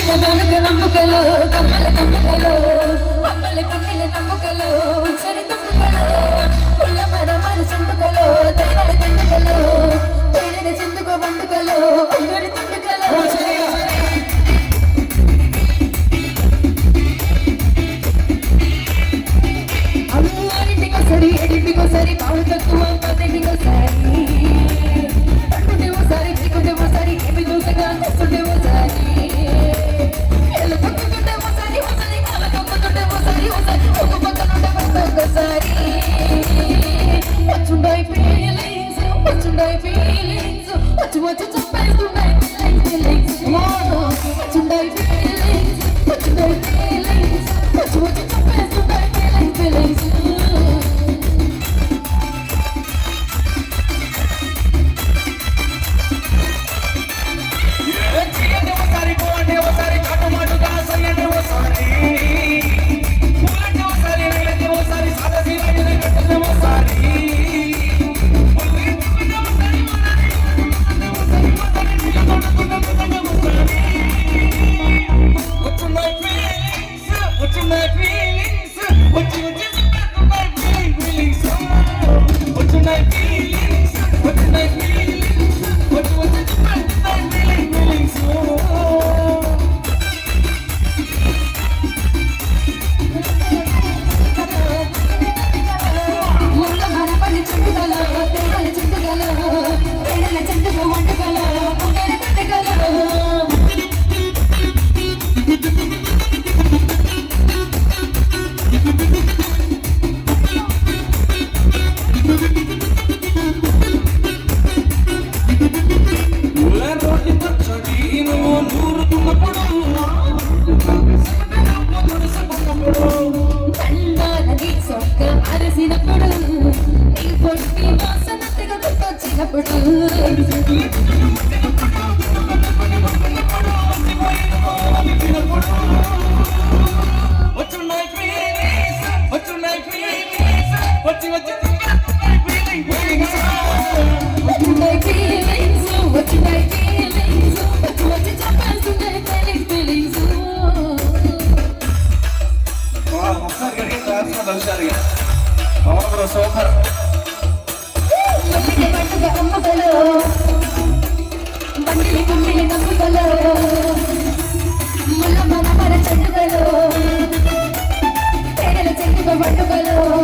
నమ్ముకలు కమ్మల నమ్ముకలు అమ్మల కమ్మిల నమ్ముకలు సరి నమ్ముకలు పుల్ల మర మన చిందుకలు తైరడ తండుకలు తైరడ చిందుకో బండుకలు అంగడి తండుకలు అన్నింటికోసరి ఎడింటికోసరి పావు తక్కువ పన్నెంటికోసరి అంటుండేవోసారి దిగుండేవోసారి ఏమి దూసగా వస్తుండేవోసారి What you supposed to make feelings? What you make feelings? What you make feelings? What you supposed to make feelings? Hello.